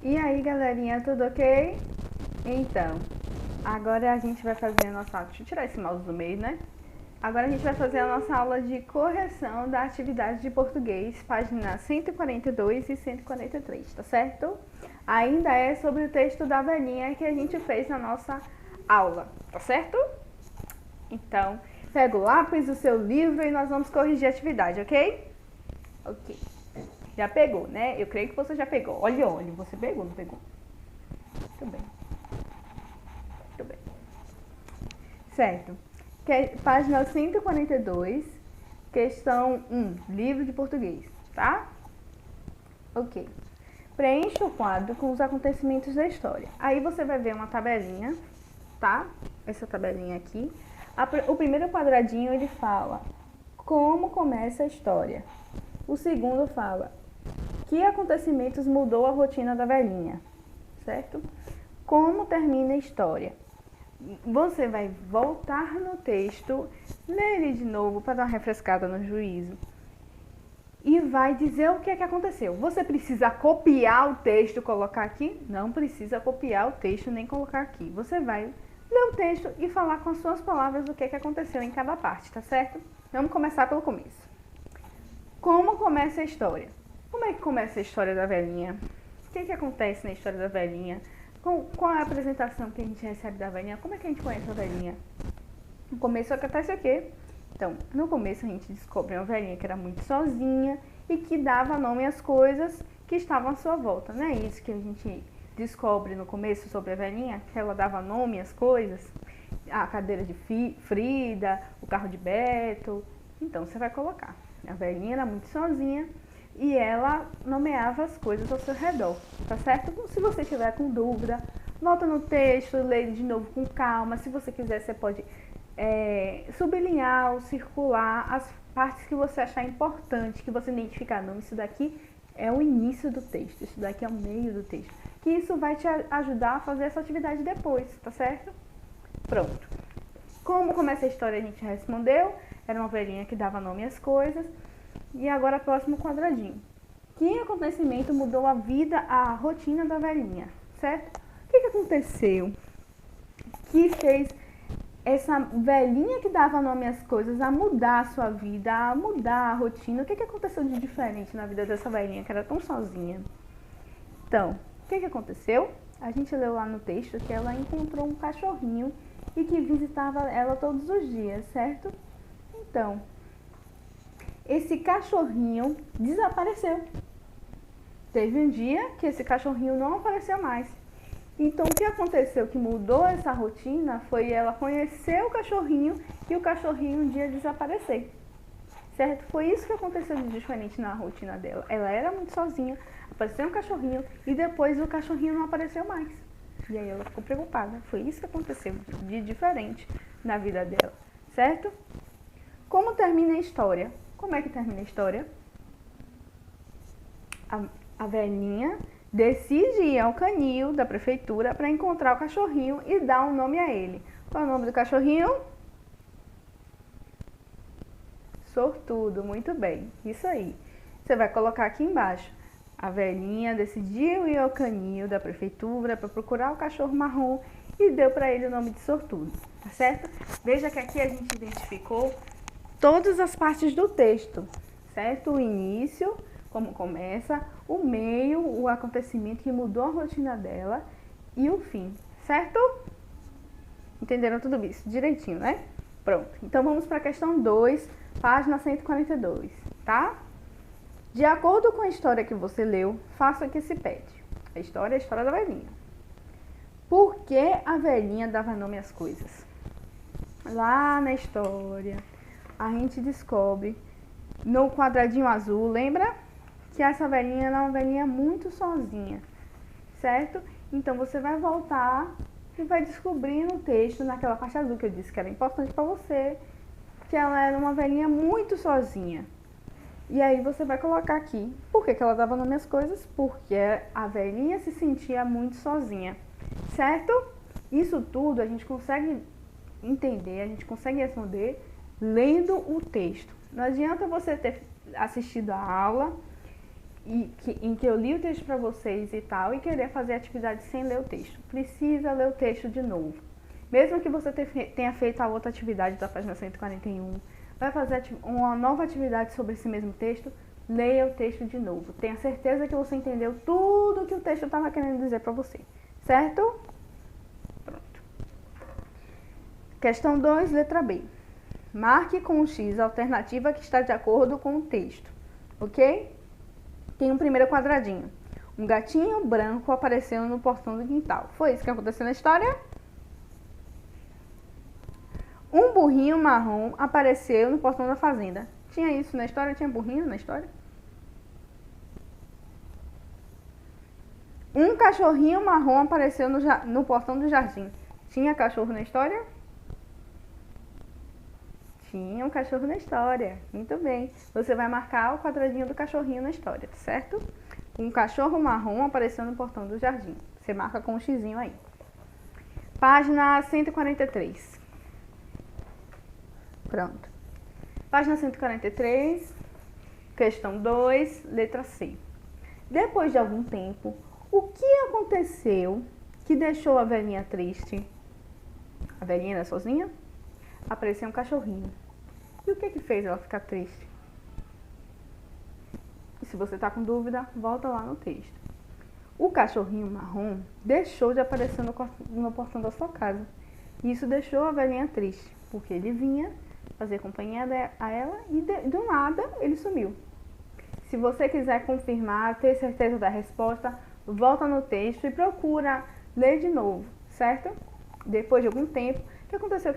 E aí, galerinha, tudo ok? Então, agora a gente vai fazer a nossa... Deixa eu tirar esse mouse do meio, né? Agora a gente vai fazer a nossa aula de correção da atividade de português, página 142 e 143, tá certo? Ainda é sobre o texto da velhinha que a gente fez na nossa aula, tá certo? Então, pega o lápis, o seu livro e nós vamos corrigir a atividade, ok? Ok. Já pegou, né? Eu creio que você já pegou. Olha, você pegou, não pegou? Muito bem. Muito bem. Certo. Página 142, questão 1, livro de português, tá? Ok. Preencha o quadro com os acontecimentos da história. Aí você vai ver uma tabelinha, tá? Essa tabelinha aqui. O primeiro quadradinho ele fala como começa a história. O segundo fala que acontecimentos mudou a rotina da velhinha, certo? Como termina a história. Você vai voltar no texto, ler ele de novo para dar uma refrescada no juízo e vai dizer o que é que aconteceu. Você precisa copiar o texto e colocar aqui? Não precisa copiar o texto nem colocar aqui. Você vai ler o texto e falar com as suas palavras o que é que aconteceu em cada parte, tá certo? Vamos começar pelo começo. Como começa a história? Como é que começa a história da velhinha? O que é que acontece na história da velhinha? Qual é a apresentação que a gente recebe da velhinha? Como é que a gente conhece a velhinha? No começo acontece o quê? Então, no começo a gente descobre uma velhinha que era muito sozinha e que dava nome às coisas que estavam à sua volta. Não é isso que a gente descobre no começo sobre a velhinha? Que ela dava nome às coisas? A cadeira de Frida, o carro de Beto. Então, você vai colocar. A velhinha era muito sozinha e ela nomeava as coisas ao seu redor, tá certo? Se você tiver com dúvida, volta no texto, lê de novo com calma. Se você quiser, você pode sublinhar ou circular as partes que você achar importante, que você identificar. Não, isso daqui é o início do texto, isso daqui é o meio do texto. Que isso vai te ajudar a fazer essa atividade depois, tá certo? Pronto. Como começa a história a gente respondeu, era uma velhinha que dava nome às coisas. E agora próximo quadradinho. Que acontecimento mudou a vida, a rotina da velhinha, certo? O que aconteceu que fez essa velhinha que dava nome às coisas a mudar a sua vida, a mudar a rotina? O que aconteceu de diferente na vida dessa velhinha que era tão sozinha? Então, o que aconteceu? A gente leu lá no texto que ela encontrou um cachorrinho e que visitava ela todos os dias, certo? Então, esse cachorrinho desapareceu. Teve um dia que esse cachorrinho não apareceu mais. Então, o que aconteceu que mudou essa rotina foi ela conhecer o cachorrinho e o cachorrinho um dia desaparecer. Certo? Foi isso que aconteceu de diferente na rotina dela. Ela era muito sozinha, apareceu um cachorrinho e depois o cachorrinho não apareceu mais. E aí ela ficou preocupada. Foi isso que aconteceu de diferente na vida dela. Certo? Como termina a história? Como é que termina a história? A velhinha decide ir ao canil da prefeitura para encontrar o cachorrinho e dar um nome a ele. Qual é o nome do cachorrinho? Sortudo, muito bem. Isso aí. Você vai colocar aqui embaixo. A velhinha decidiu ir ao canil da prefeitura para procurar o cachorro marrom e deu para ele o nome de Sortudo, tá certo? Veja que aqui a gente identificou todas as partes do texto, certo? O início, como começa, o meio, o acontecimento que mudou a rotina dela e o fim, certo? Entenderam tudo isso direitinho, né? Pronto. Então vamos para a questão 2, página 142, tá? De acordo com a história que você leu, faça o que se pede. A história é a história da velhinha. Por que a velhinha dava nome às coisas? Lá na história, a gente descobre no quadradinho azul, lembra? Que essa velhinha era uma velhinha muito sozinha, certo? Então você vai voltar e vai descobrir no texto, naquela parte azul que eu disse que era importante para você, que ela era uma velhinha muito sozinha. E aí você vai colocar aqui, por que ela dava nome às coisas? Porque a velhinha se sentia muito sozinha, certo? Isso tudo a gente consegue entender, a gente consegue responder lendo o texto. Não adianta você ter assistido a aula em que eu li o texto para vocês e tal, e querer fazer a atividade sem ler o texto. Precisa ler o texto de novo. Mesmo que você tenha feito a outra atividade da página 141, vai fazer uma nova atividade sobre esse mesmo texto, leia o texto de novo. Tenha certeza que você entendeu tudo que o texto estava querendo dizer para você. Certo? Pronto. Questão 2, letra B. Marque com o X a alternativa que está de acordo com o texto. Ok? Tem um primeiro quadradinho. Um gatinho branco apareceu no portão do quintal. Foi isso que aconteceu na história? Um burrinho marrom apareceu no portão da fazenda. Tinha isso na história? Tinha burrinho na história? Um cachorrinho marrom apareceu no portão do jardim. Tinha cachorro na história? Tinha um cachorro na história. Muito bem. Você vai marcar o quadradinho do cachorrinho na história, certo? Um cachorro marrom apareceu no portão do jardim. Você marca com um xizinho aí. Página 143. Pronto. Página 143, questão 2, letra C. Depois de algum tempo, o que aconteceu que deixou a velhinha triste? A velhinha era sozinha? Apareceu um cachorrinho. E o que fez ela ficar triste? E se você está com dúvida, volta lá no texto. O cachorrinho marrom deixou de aparecer no portão da sua casa. Isso deixou a velhinha triste, porque ele vinha fazer companhia a ela e do nada ele sumiu. Se você quiser confirmar, ter certeza da resposta, volta no texto e procura ler de novo, certo? Depois de algum tempo, o que aconteceu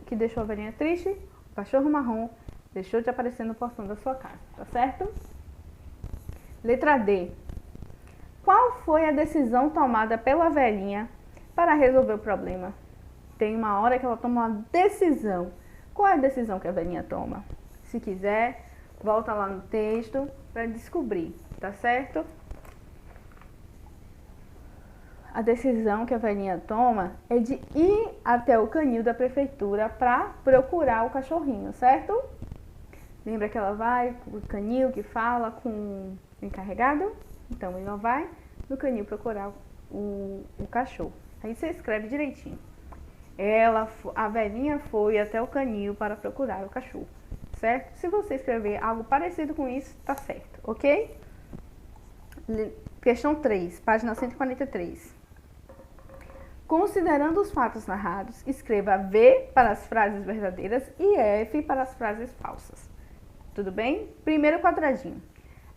que deixou a velhinha triste? O cachorro marrom deixou de aparecer no portão da sua casa, tá certo? Letra D. Qual foi a decisão tomada pela velhinha para resolver o problema? Tem uma hora que ela toma uma decisão. Qual é a decisão que a velhinha toma? Se quiser, volta lá no texto para descobrir, tá certo? A decisão que a velhinha toma é de ir até o canil da prefeitura para procurar o cachorrinho, certo? Lembra que ela vai pro canil que fala com o encarregado? Então, ela vai no canil procurar o cachorro. Aí você escreve direitinho. A velhinha foi até o canil para procurar o cachorro, certo? Se você escrever algo parecido com isso, tá certo, ok? Questão 3, página 143. Considerando os fatos narrados, escreva V para as frases verdadeiras e F para as frases falsas. Tudo bem? Primeiro quadradinho.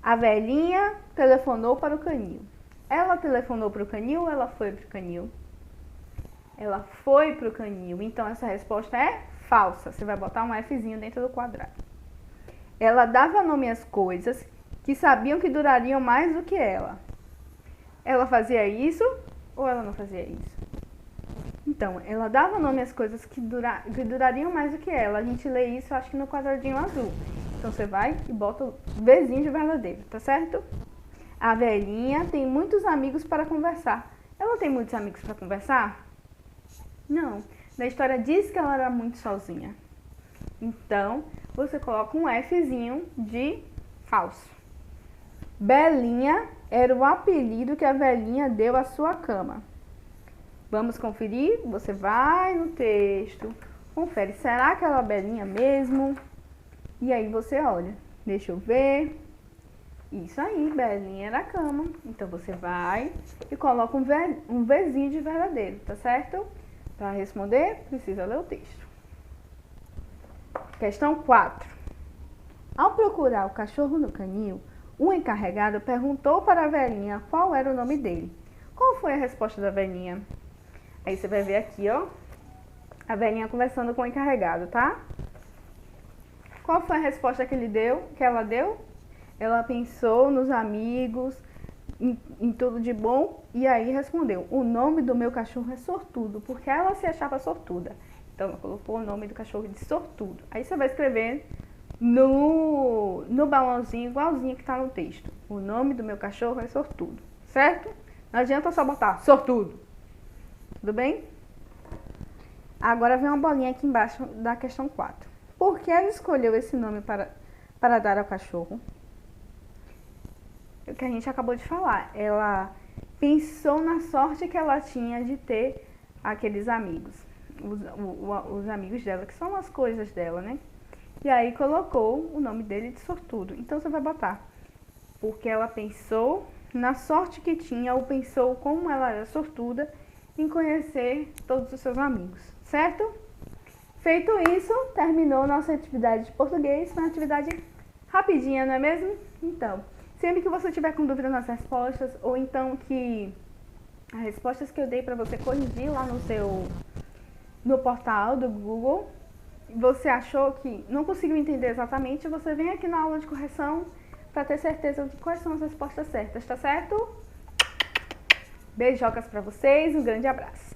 A velhinha telefonou para o canil. Ela telefonou para o canil ou ela foi para o canil? Ela foi para o canil, então essa resposta é falsa. Você vai botar um Fzinho dentro do quadrado. Ela dava nome às coisas que sabiam que durariam mais do que ela. Ela fazia isso ou ela não fazia isso? Então, ela dava nome às coisas que durariam mais do que ela. A gente lê isso, acho que no quadradinho azul. Então, você vai e bota o Vzinho de verdadeiro, tá certo? A velhinha tem muitos amigos para conversar. Ela tem muitos amigos para conversar? Não. Na história diz que ela era muito sozinha. Então, você coloca um Fzinho de falso. Belinha era o apelido que a velhinha deu à sua cama. Vamos conferir? Você vai no texto, confere. Será que ela é Belinha mesmo? E aí você olha. Deixa eu ver. Isso aí, Belinha era a cama. Então, você vai e coloca um Vzinho de verdadeiro, tá certo? Para responder, precisa ler o texto. Questão 4. Ao procurar o cachorro no canil, o encarregado perguntou para a velhinha qual era o nome dele. Qual foi a resposta da velhinha? Aí você vai ver aqui, ó, a velhinha conversando com o encarregado, tá? Qual foi a resposta que ela deu? Ela pensou nos amigos, em tudo de bom, e aí respondeu: o nome do meu cachorro é Sortudo, porque ela se achava sortuda. Então, ela colocou o nome do cachorro de Sortudo. Aí você vai escrever no balãozinho, igualzinho que está no texto. O nome do meu cachorro é Sortudo, certo? Não adianta só botar Sortudo. Tudo bem? Agora vem uma bolinha aqui embaixo da questão 4. Por que ela escolheu esse nome para dar ao cachorro? o que a gente acabou de falar. Ela pensou na sorte que ela tinha de ter aqueles amigos. Os amigos dela, que são as coisas dela, né? E aí colocou o nome dele de sortudo. Então você vai botar, porque ela pensou na sorte que tinha, ou pensou como ela era sortuda em conhecer todos os seus amigos, certo? Feito isso, terminou nossa atividade de português. Foi uma atividade rapidinha, não é mesmo? Então, sempre que você tiver com dúvida nas respostas, ou então que as respostas que eu dei para você corrigir lá no portal do Google, você achou que não conseguiu entender exatamente, você vem aqui na aula de correção para ter certeza de quais são as respostas certas, tá certo? Beijocas para vocês, um grande abraço.